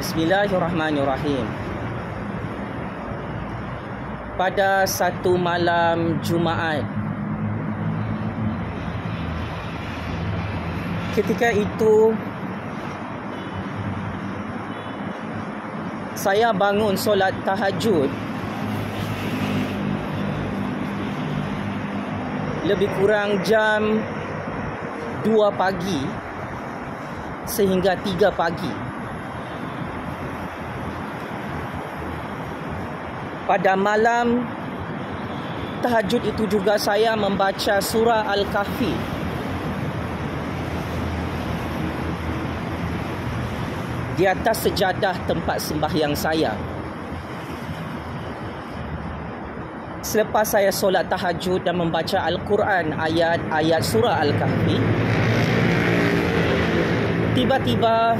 Bismillahirrahmanirrahim. Pada satu malam Jumaat, ketika itu saya bangun solat tahajud lebih kurang jam 2 pagi sehingga 3 pagi. Pada malam tahajud itu juga saya membaca surah Al-Kahfi. Di atas sejadah tempat sembahyang saya. Selepas saya solat tahajud dan membaca Al-Quran, ayat-ayat surah Al-Kahfi, tiba-tiba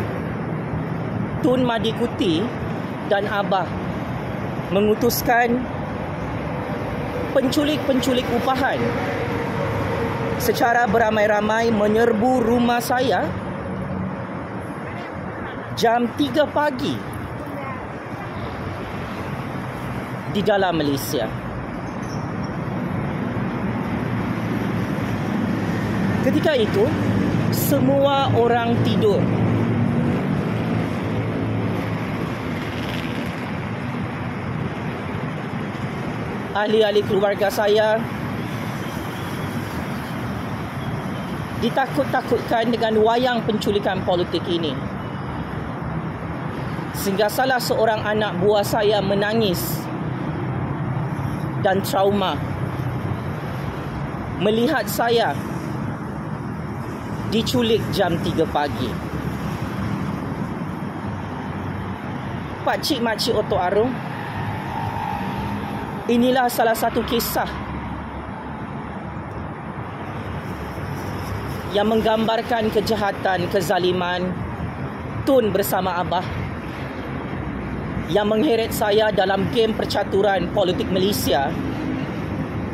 Tun Madikuti dan Abah mengutuskan penculik-penculik upahan secara beramai-ramai menyerbu rumah saya jam 3 pagi di dalam Malaysia. Ketika itu, semua orang tidur. Ahli-ahli keluarga saya ditakut-takutkan dengan wayang penculikan politik ini. Sehingga salah seorang anak buah saya menangis dan trauma melihat saya diculik jam 3 pagi. Pakcik makcik Otok Arung, inilah salah satu kisah yang menggambarkan kejahatan, kezaliman Tun bersama Abah yang mengheret saya dalam game percaturan politik Malaysia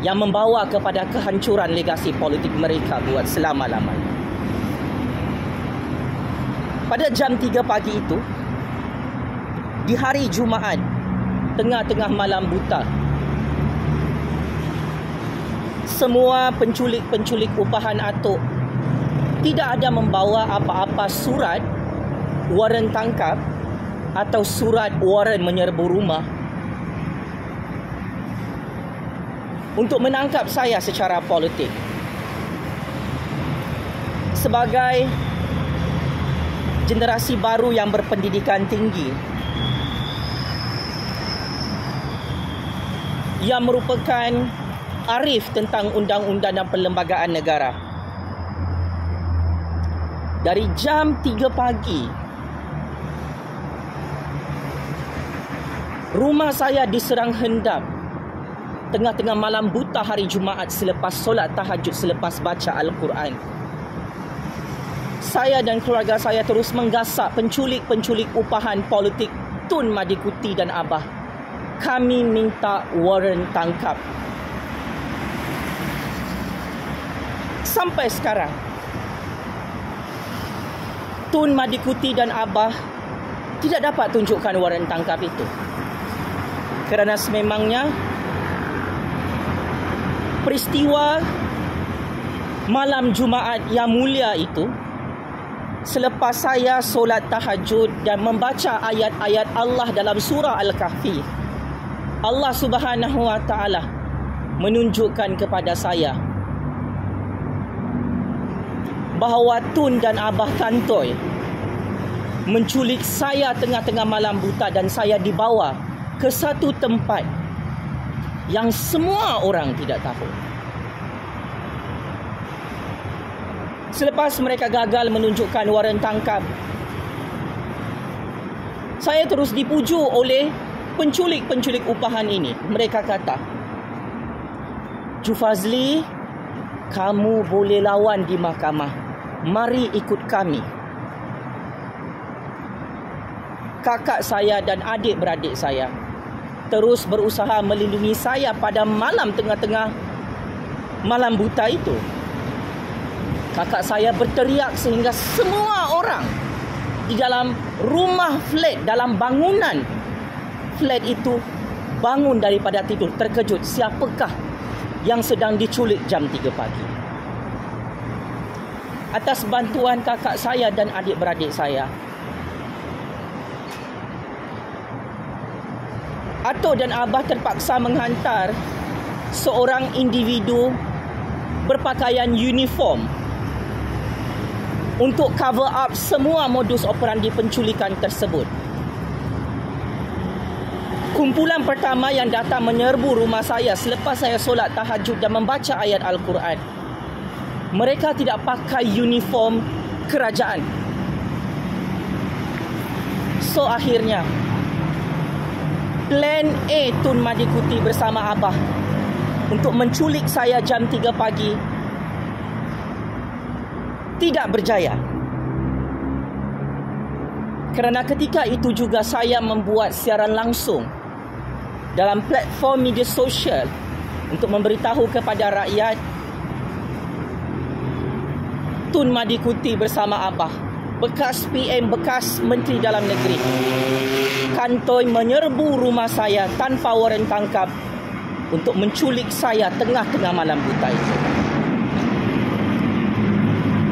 yang membawa kepada kehancuran legasi politik mereka buat selama-lamanya. Pada jam 3 pagi itu, di hari Jumaat, tengah-tengah malam buta, semua penculik-penculik upahan atuk tidak ada membawa apa-apa surat waran tangkap atau surat waran menyerbu rumah untuk menangkap saya secara politik. Sebagai generasi baru yang berpendidikan tinggi, yang merupakan arif tentang undang-undang dan perlembagaan negara, dari jam 3 pagi rumah saya diserang hendam tengah-tengah malam buta hari Jumaat selepas solat tahajud, selepas baca Al-Quran. Saya dan keluarga saya terus menggasak penculik-penculik upahan politik Tun Madikuti dan Abah. Kami minta waran tangkap. Sampai sekarang, Tun Madikuti dan Abah tidak dapat tunjukkan waran tangkap itu. Kerana sememangnya peristiwa malam Jumaat yang mulia itu, selepas saya solat tahajud dan membaca ayat-ayat Allah dalam surah Al-Kahfi, Allah Subhanahu Wa Taala menunjukkan kepada saya bahawa Tun dan Abah Kantoi menculik saya tengah-tengah malam buta dan saya dibawa ke satu tempat yang semua orang tidak tahu. Selepas mereka gagal menunjukkan waran tangkap, saya terus dipuju oleh penculik-penculik upahan ini. Mereka kata, "Jufazli, kamu boleh lawan di mahkamah. Mari ikut kami." Kakak saya dan adik-beradik saya terus berusaha melindungi saya pada malam tengah-tengah malam buta itu. Kakak saya berteriak sehingga semua orang di dalam rumah flat, dalam bangunan flat itu, bangun daripada tidur terkejut, siapakah yang sedang diculik jam 3 pagi. Atas bantuan kakak saya dan adik-beradik saya, atuk dan abah terpaksa menghantar seorang individu berpakaian uniform untuk cover up semua modus operandi penculikan tersebut. Kumpulan pertama yang datang menyerbu rumah saya selepas saya solat tahajud dan membaca ayat Al-Quran, mereka tidak pakai uniform kerajaan. So akhirnya plan A Tun Madikuti bersama abah untuk menculik saya jam 3 pagi tidak berjaya. Kerana ketika itu juga saya membuat siaran langsung dalam platform media sosial untuk memberitahu kepada rakyat Tun Madikuti bersama abah, bekas PM, bekas Menteri Dalam Negeri, kantoi menyerbu rumah saya tanpa waran tangkap untuk menculik saya tengah-tengah malam buta itu.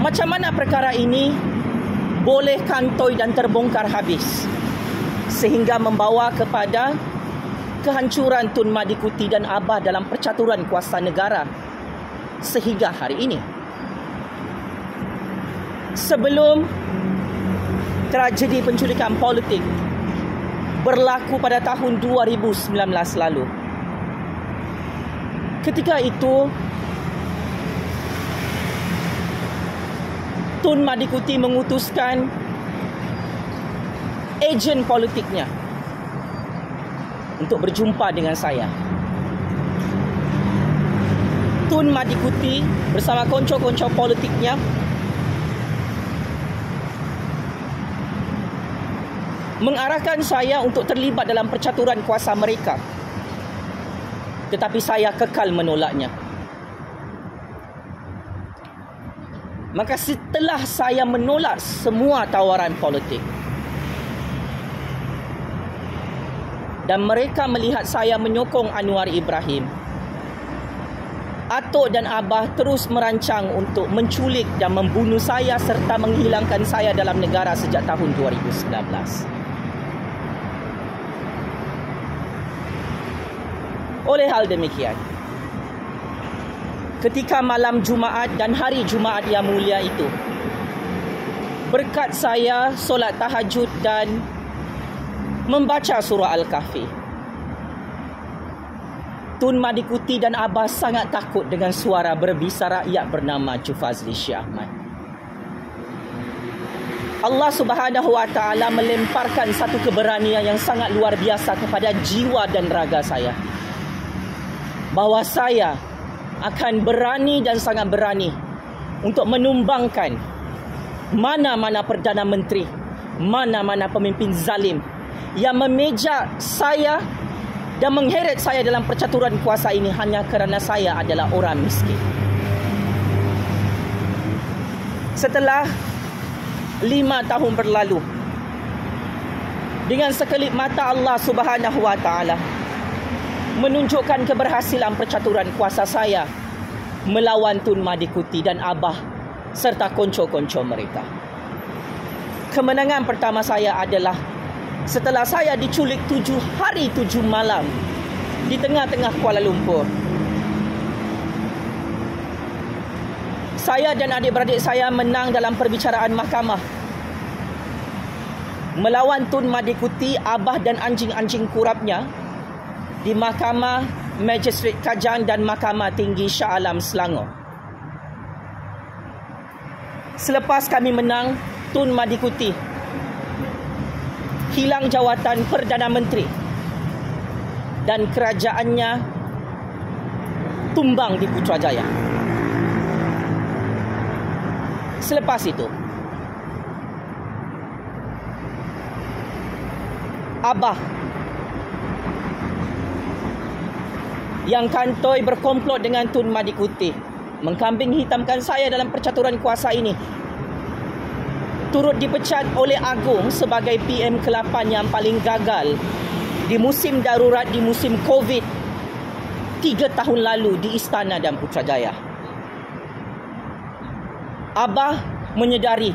Macam mana perkara ini boleh kantoi dan terbongkar habis sehingga membawa kepada kehancuran Tun Madikuti dan abah dalam percaturan kuasa negara sehingga hari ini. Sebelum tragedi penculikan politik berlaku pada tahun 2019 lalu, ketika itu Tun Madikuti mengutuskan ejen politiknya untuk berjumpa dengan saya. Tun Madikuti bersama konco-konco politiknya mengarahkan saya untuk terlibat dalam percaturan kuasa mereka. Tetapi saya kekal menolaknya. Maka setelah saya menolak semua tawaran politik dan mereka melihat saya menyokong Anwar Ibrahim, atuk dan abah terus merancang untuk menculik dan membunuh saya serta menghilangkan saya dalam negara sejak tahun 2019. Oleh hal demikian, ketika malam Jumaat dan hari Jumaat yang mulia itu, berkat saya solat tahajud dan membaca surah Al-Kahfi, Tun Madikuti dan abah sangat takut dengan suara berbisa rakyat bernama Jufazli Syekh Ahmad. Allah Subhanahu Wa Taala melemparkan satu keberanian yang sangat luar biasa kepada jiwa dan raga saya, bahawa saya akan berani dan sangat berani untuk menumbangkan mana-mana Perdana Menteri, mana-mana pemimpin zalim yang memejak saya dan mengheret saya dalam percaturan kuasa ini hanya kerana saya adalah orang miskin. Setelah 5 tahun berlalu, dengan sekelip mata Allah Subhanahu Wa Taala menunjukkan keberhasilan percaturan kuasa saya melawan Tun Madikuti dan abah serta konco-konco mereka. Kemenangan pertama saya adalah setelah saya diculik 7 hari 7 malam di tengah-tengah Kuala Lumpur. Saya dan adik-beradik saya menang dalam perbicaraan mahkamah melawan Tun Madikuti, abah dan anjing-anjing kurapnya di Mahkamah Magistrate Kajang dan Mahkamah Tinggi Shah Alam Selangor. Selepas kami menang, Tun Madikuti hilang jawatan Perdana Menteri dan kerajaannya tumbang di Putrajaya. Selepas itu, abah yang kantoi berkomplot dengan Tun Madikuti mengkambing hitamkan saya dalam percaturan kuasa ini, turut dipecat oleh Agong sebagai PM ke-8 yang paling gagal di musim darurat, di musim COVID 3 tahun lalu di Istana dan Putrajaya. Abah menyedari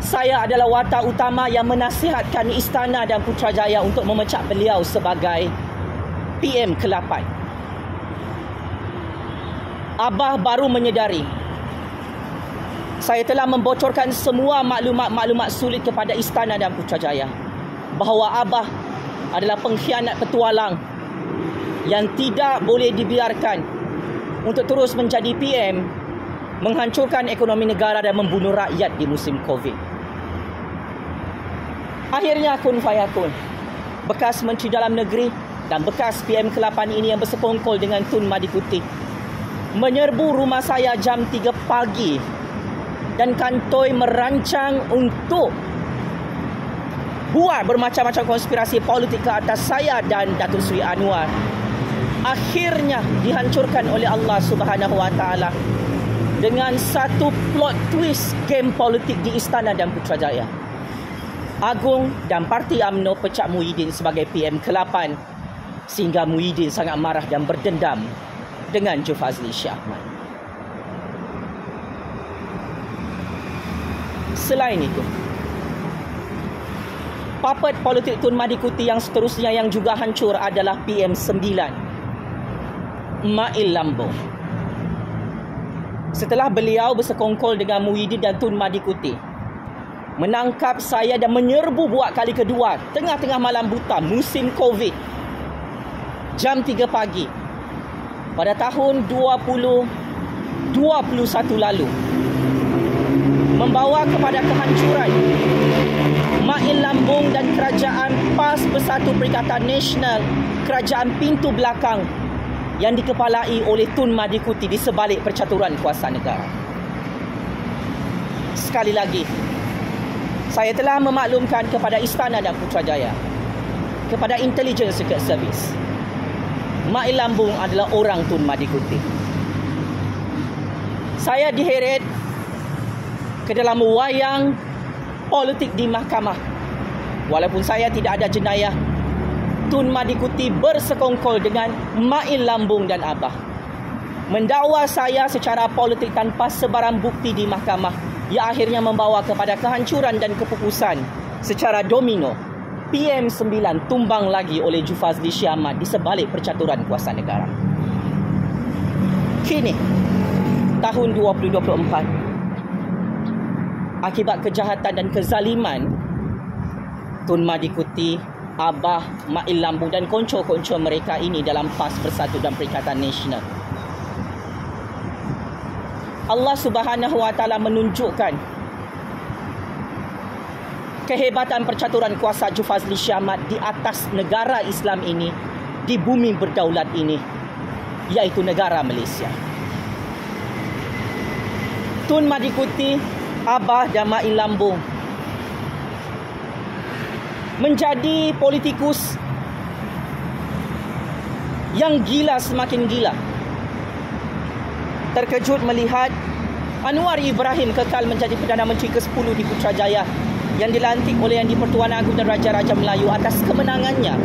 saya adalah watak utama yang menasihatkan Istana dan Putrajaya untuk memecat beliau sebagai PM ke-8. Abah baru menyedari saya telah membocorkan semua maklumat-maklumat sulit kepada Istana dan Putrajaya bahawa Abah adalah pengkhianat petualang yang tidak boleh dibiarkan untuk terus menjadi PM, menghancurkan ekonomi negara dan membunuh rakyat di musim COVID. Akhirnya kun fayakun, bekas Menteri Dalam Negeri dan bekas PM ke-8 ini yang bersekongkol dengan Tun Madikuti menyerbu rumah saya jam 3 pagi dan kantoi merancang untuk buat bermacam-macam konspirasi politik ke atas saya dan Datuk Seri Anwar. Akhirnya dihancurkan oleh Allah Subhanahu Wa Taala dengan satu plot twist game politik di Istana dan Putrajaya. Agong dan Parti UMNO pecat Muhyiddin sebagai PM ke-8 sehingga Muhyiddin sangat marah dan berdendam dengan Jufazli Shah Ahmad. Selain itu, papat politik Tun Madikuti yang seterusnya yang juga hancur adalah PM9, Mail Lambung. Setelah beliau bersekongkol dengan Muhyiddin dan Tun Madikuti menangkap saya dan menyerbu buat kali kedua tengah-tengah malam buta musim COVID jam 3 pagi pada tahun 2021 lalu, membawa kepada kehancuran Mail Lambung dan Kerajaan PAS Bersatu Perikatan Nasional, kerajaan pintu belakang yang dikepalai oleh Tun Madikuti di sebalik percaturan kuasa negara. Sekali lagi, saya telah memaklumkan kepada Istana dan Putrajaya, kepada Intelligence Secret Service, Mail Lambung adalah orang Tun Madikuti. Saya diheret ke dalam wayang politik di mahkamah. Walaupun saya tidak ada jenayah, Tun Madikuti bersekongkol dengan Mail Lambung dan Abah, mendakwa saya secara politik tanpa sebarang bukti di mahkamah, yang akhirnya membawa kepada kehancuran dan kepupusan secara domino. PM9 tumbang lagi oleh Jufazli Shah Ahmad di sebalik percaturan kuasa negara. Kini, tahun 2024, akibat kejahatan dan kezaliman Tun Madikuti, Abah, Mail Lambung dan konco-konco mereka ini dalam PAS Bersatu dan Perikatan Nasional, Allah Subhanahu Wa Taala menunjukkan kehebatan percaturan kuasa Jufazli Shah Ahmad di atas negara Islam ini, di bumi berdaulat ini, iaitu negara Malaysia. Tun Madikuti, Abah dan Mail Lambung menjadi politikus yang gila semakin gila. Terkejut melihat Anwar Ibrahim kekal menjadi Perdana Menteri ke-10 di Putrajaya yang dilantik oleh Yang di-Pertuan Agong dan Raja-Raja Melayu atas kemenangannya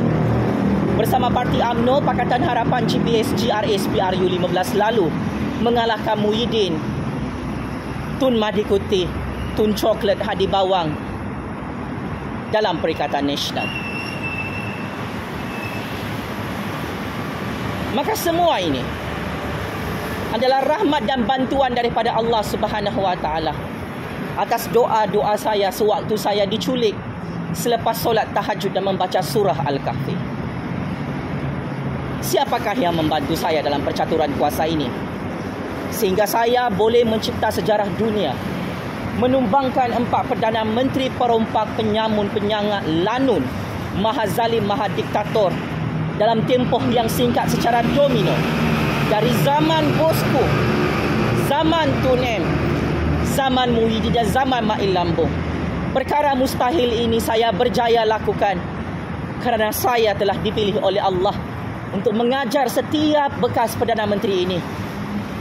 bersama Parti UMNO Pakatan Harapan GPS GRS PRU 15 lalu mengalahkan Muhyiddin, Tun Madikuti, Tun Coklat Hadi Bawang dalam Perikatan Nasional. Maka semua ini adalah rahmat dan bantuan daripada Allah Subhanahu Wa Taala atas doa-doa saya sewaktu saya diculik selepas solat tahajud dan membaca surah Al-Kahfi. Siapakah yang membantu saya dalam percaturan kuasa ini sehingga saya boleh mencipta sejarah dunia, menumbangkan 4 Perdana Menteri perompak, penyamun, penyangat, lanun, maha zalim, maha diktator dalam tempoh yang singkat secara domino, dari zaman Bosku, zaman Tun M, zaman Muhyiddin dan zaman Mail Lambung. Perkara mustahil ini saya berjaya lakukan kerana saya telah dipilih oleh Allah untuk mengajar setiap bekas Perdana Menteri ini.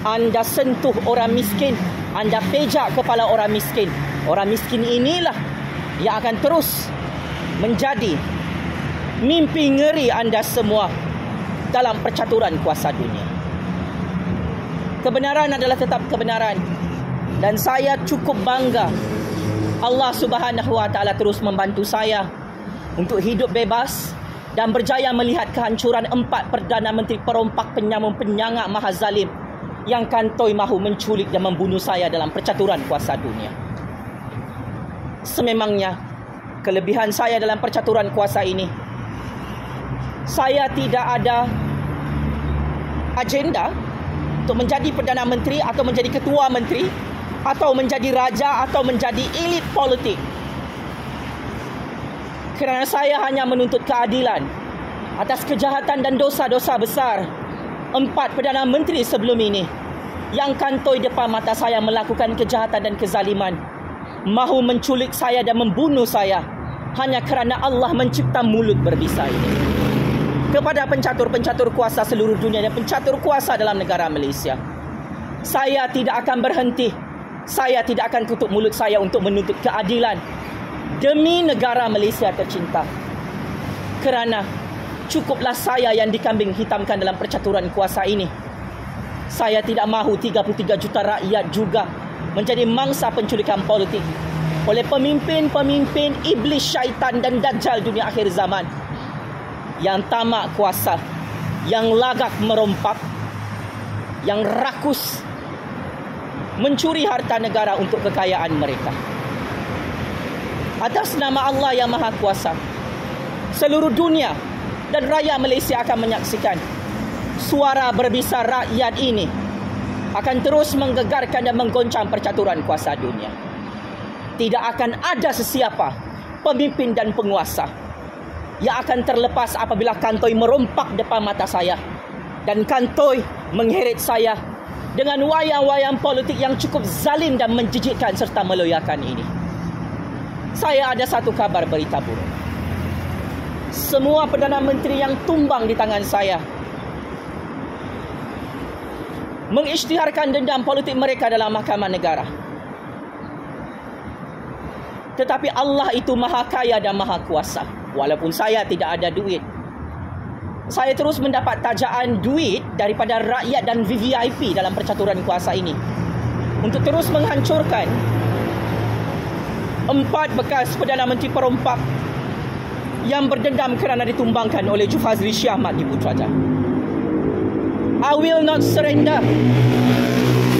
Anda sentuh orang miskin, anda pejak kepala orang miskin, Orang miskin inilah yang akan terus menjadi mimpi ngeri anda semua dalam percaturan kuasa dunia. Kebenaran adalah tetap kebenaran, dan saya cukup bangga Allah Subhanahu Wa Taala terus membantu saya untuk hidup bebas dan berjaya melihat kehancuran 4 Perdana Menteri perompak, penyamun, penyangak, maha zalim yang kantoi mahu menculik dan membunuh saya dalam percaturan kuasa dunia. Sememangnya kelebihan saya dalam percaturan kuasa ini, saya tidak ada agenda untuk menjadi Perdana Menteri atau menjadi Ketua Menteri atau menjadi raja atau menjadi elit politik. Kerana saya hanya menuntut keadilan atas kejahatan dan dosa-dosa besar 4 Perdana Menteri sebelum ini yang kantoi depan mata saya melakukan kejahatan dan kezaliman, mahu menculik saya dan membunuh saya hanya kerana Allah mencipta mulut berbisa ini. Kepada pencatur-pencatur kuasa seluruh dunia dan pencatur kuasa dalam negara Malaysia, saya tidak akan berhenti. Saya tidak akan tutup mulut saya untuk menuntut keadilan demi negara Malaysia tercinta. Kerana cukuplah saya yang dikambing hitamkan dalam percaturan kuasa ini. Saya tidak mahu 33 juta rakyat juga menjadi mangsa penculikan politik oleh pemimpin-pemimpin iblis, syaitan dan dajjal dunia akhir zaman yang tamak kuasa, yang lagak merompak, yang rakus mencuri harta negara untuk kekayaan mereka. Atas nama Allah yang Maha Kuasa, seluruh dunia dan rakyat Malaysia akan menyaksikan suara berbisa rakyat ini akan terus menggegarkan dan menggoncang percaturan kuasa dunia. Tidak akan ada sesiapa pemimpin dan penguasa yang akan terlepas apabila kantoi merompak depan mata saya dan kantoi mengheret saya dengan wayang-wayang politik yang cukup zalim dan menjijikkan serta meloyakan ini. Saya ada satu kabar berita buruk. Semua Perdana Menteri yang tumbang di tangan saya mengisytiharkan dendam politik mereka dalam mahkamah negara. Tetapi Allah itu maha kaya dan maha kuasa. Walaupun saya tidak ada duit, saya terus mendapat tajaan duit daripada rakyat dan VVIP dalam percaturan kuasa ini untuk terus menghancurkan 4 bekas Perdana Menteri perompak yang berdendam kerana ditumbangkan oleh Jufazli Shah Ahmad di Putrajaya. I will not surrender.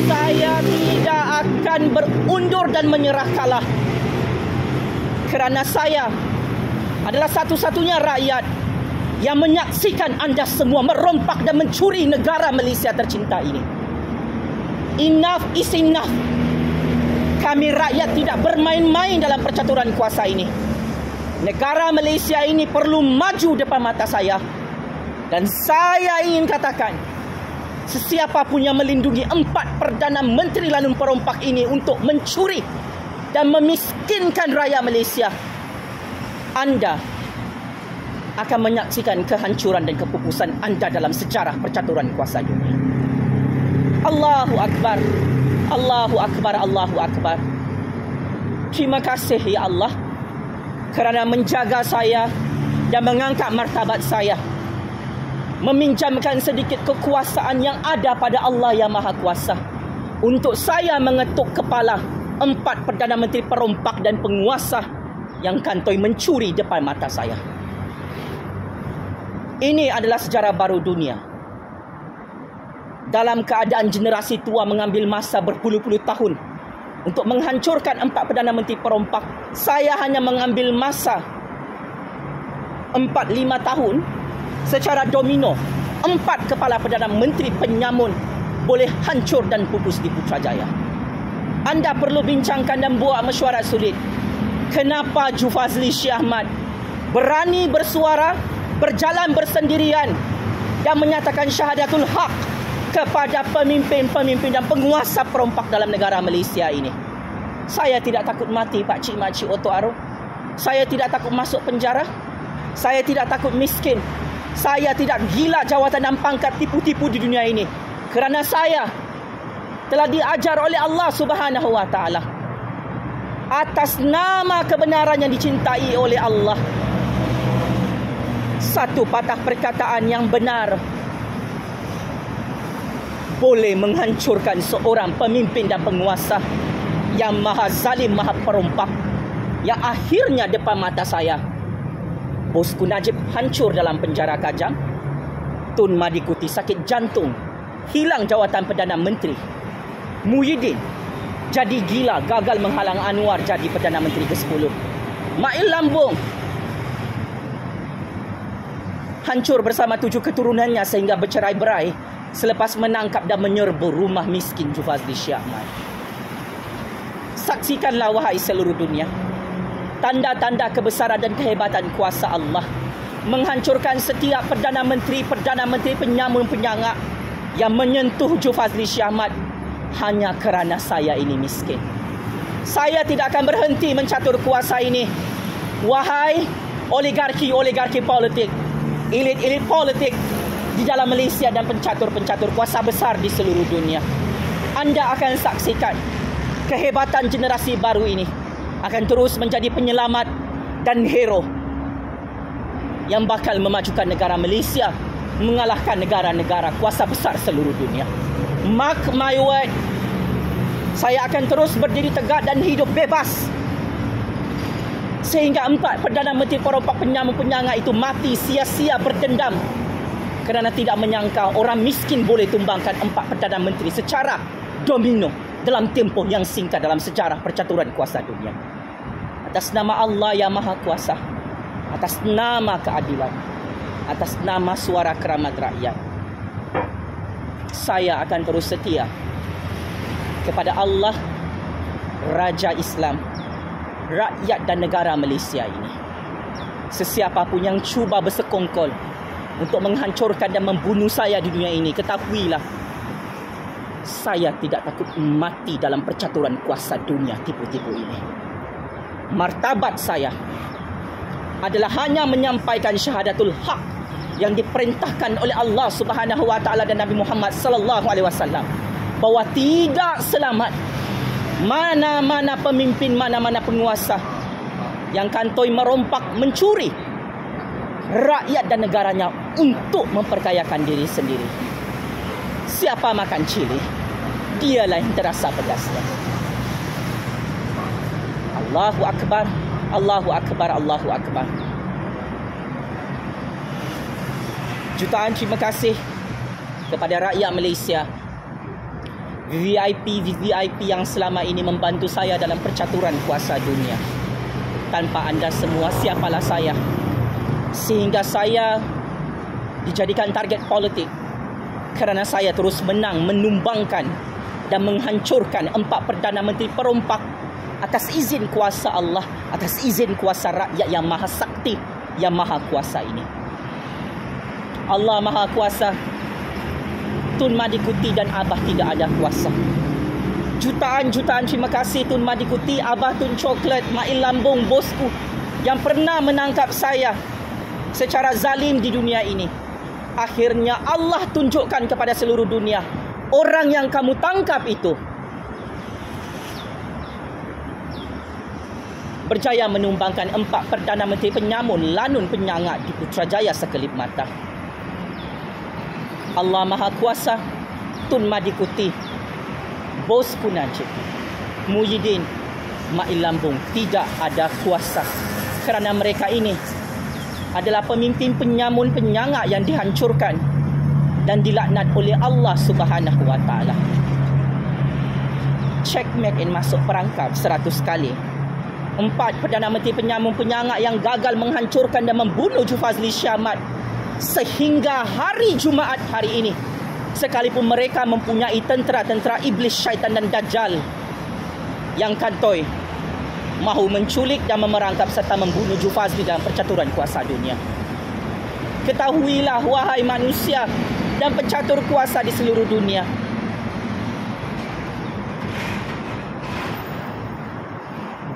Saya tidak akan berundur dan menyerah kalah. Kerana saya adalah satu-satunya rakyat yang menyaksikan anda semua merompak dan mencuri negara Malaysia tercinta ini. Enough is enough. Kami rakyat tidak bermain-main dalam percaturan kuasa ini. Negara Malaysia ini perlu maju depan mata saya. Dan saya ingin katakan, sesiapa pun yang melindungi 4 Perdana Menteri lanun perompak ini untuk mencuri dan memiskinkan rakyat Malaysia, anda akan menyaksikan kehancuran dan kepupusan anda dalam sejarah percaturan kuasa dunia. Allahu Akbar, Allahu Akbar, Allahu Akbar. Terima kasih ya Allah kerana menjaga saya dan mengangkat martabat saya, meminjamkan sedikit kekuasaan yang ada pada Allah yang Maha Kuasa untuk saya mengetuk kepala 4 Perdana Menteri perompak dan penguasa yang kantoi mencuri depan mata saya. Ini adalah sejarah baru dunia. Dalam keadaan generasi tua mengambil masa berpuluh-puluh tahun untuk menghancurkan 4 Perdana Menteri perompak, saya hanya mengambil masa 4-5 tahun secara domino. 4 kepala Perdana Menteri penyamun boleh hancur dan pupus di Putrajaya. Anda perlu bincangkan dan buat mesyuarat sulit. Kenapa Jufazli Shah Ahmad berani bersuara, berjalan bersendirian dan menyatakan syahadatul haq kepada pemimpin-pemimpin dan penguasa perompak dalam negara Malaysia ini? Saya tidak takut mati, Pak Cik Makcik Oto Aro. Saya tidak takut masuk penjara. Saya tidak takut miskin. Saya tidak gila jawatan dan pangkat tipu-tipu di dunia ini. Kerana saya telah diajar oleh Allah Subhanahu Wa Taala atas nama kebenaran yang dicintai oleh Allah. Satu patah perkataan yang benar boleh menghancurkan seorang pemimpin dan penguasa yang maha zalim, maha perompak, yang akhirnya depan mata saya bosku Najib hancur dalam penjara Kajang, Tun Madikuti sakit jantung, hilang jawatan Perdana Menteri, Muhyiddin jadi gila, gagal menghalang Anwar jadi Perdana Menteri ke-10, Mail Lambung hancur bersama 7 keturunannya sehingga bercerai-berai selepas menangkap dan menyerbu rumah miskin Jufazli Shah Ahmad. Saksikanlah wahai seluruh dunia tanda-tanda kebesaran dan kehebatan kuasa Allah menghancurkan setiap Perdana Menteri penyamun-penyangak yang menyentuh Jufazli Shah Ahmad hanya kerana saya ini miskin. Saya tidak akan berhenti mencatur kuasa ini. Wahai oligarki politik, elit-elit politik di dalam Malaysia dan pencatur-pencatur kuasa besar di seluruh dunia, anda akan saksikan kehebatan generasi baru ini akan terus menjadi penyelamat dan hero yang bakal memajukan negara Malaysia mengalahkan negara-negara kuasa besar seluruh dunia. Mark my word, saya akan terus berdiri tegak dan hidup bebas sehingga 4 Perdana Menteri perompak penyamun-penyangak itu mati sia-sia berdendam kerana tidak menyangka orang miskin boleh tumbangkan 4 Perdana Menteri secara domino dalam tempoh yang singkat dalam sejarah percaturan kuasa dunia. Atas nama Allah yang Maha Kuasa, atas nama keadilan, atas nama suara keramat rakyat, saya akan terus setia kepada Allah, Raja Islam, rakyat dan negara Malaysia ini. Sesiapa pun yang cuba bersekongkol untuk menghancurkan dan membunuh saya di dunia ini, ketahuilah saya tidak takut mati dalam percaturan kuasa dunia tipu-tipu ini. Martabat saya adalah hanya menyampaikan syahadatul haq yang diperintahkan oleh Allah Subhanahu wa taala dan Nabi Muhammad sallallahu alaihi wasallam, bahawa tidak selamat mana-mana pemimpin, mana-mana penguasa yang kantoi merompak, mencuri rakyat dan negaranya untuk memperkayakan diri sendiri. Siapa makan cili, dialah yang terasa pedasnya. Allahu Akbar, Allahu Akbar, Allahu Akbar. Jutaan terima kasih kepada rakyat Malaysia, VVIP yang selama ini membantu saya dalam percaturan kuasa dunia. Tanpa anda semua, siapalah saya? Sehingga saya dijadikan target politik kerana saya terus menang menumbangkan dan menghancurkan 4 Perdana Menteri perompak atas izin kuasa Allah, atas izin kuasa rakyat yang maha sakti, yang maha kuasa ini. Allah Maha Kuasa, Tun Madikuti dan Abah tidak ada kuasa. Jutaan-jutaan terima kasih Tun Madikuti, Abah Tun Coklat, Mail Lambung, bosku yang pernah menangkap saya secara zalim di dunia ini. Akhirnya Allah tunjukkan kepada seluruh dunia, orang yang kamu tangkap itu berjaya menumbangkan 4 Perdana Menteri penyamun, lanun penyangak di Putrajaya sekelip mata. Allah Maha Kuasa, Tun Madikuti, bosku Najib, Muhyiddin, Mail Lambung tidak ada kuasa kerana mereka ini adalah pemimpin penyamun penyangak yang dihancurkan dan dilaknat oleh Allah Subhanahu wa taala. Checkmate and masuk perangkap 100 kali. 4 Perdana Menteri penyamun penyangak yang gagal menghancurkan dan membunuh Jufazli Shah Ahmad sehingga hari Jumaat hari ini, sekalipun mereka mempunyai tentera-tentera iblis, syaitan dan dajjal yang kantoi mahu menculik dan memerangkap serta membunuh Jufazli dalam percaturan kuasa dunia. Ketahuilah wahai manusia dan pencatur kuasa di seluruh dunia,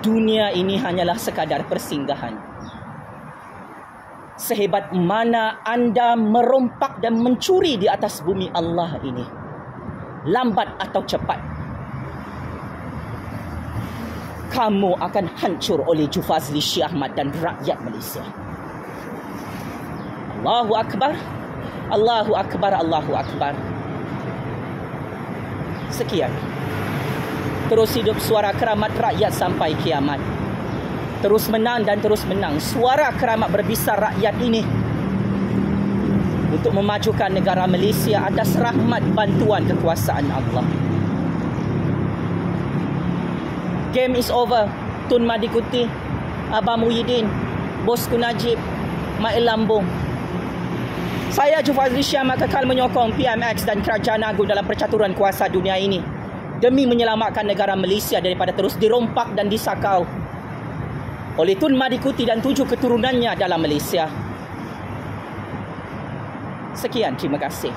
dunia ini hanyalah sekadar persinggahan. Sehebat mana anda merompak dan mencuri di atas bumi Allah ini, lambat atau cepat kamu akan hancur oleh Jufazli Syekh Ahmad dan rakyat Malaysia. Allahu Akbar. Allahu Akbar. Allahu Akbar. Sekian. Terus hidup suara keramat rakyat sampai kiamat. Terus menang dan terus menang. Suara keramat berbisar rakyat ini untuk memajukan negara Malaysia atas rahmat bantuan kekuasaan Allah. Game is over. Tun Madikuti, Abang Muhyiddin, Bosku Najib, Mail Lambung. Saya Jufazli Syekh Ahmad kekal menyokong PMX dan Kerajaan Agung dalam percaturan kuasa dunia ini demi menyelamatkan negara Malaysia daripada terus dirompak dan disakau oleh Tun Madikuti dan 7 keturunannya dalam Malaysia. Sekian, terima kasih.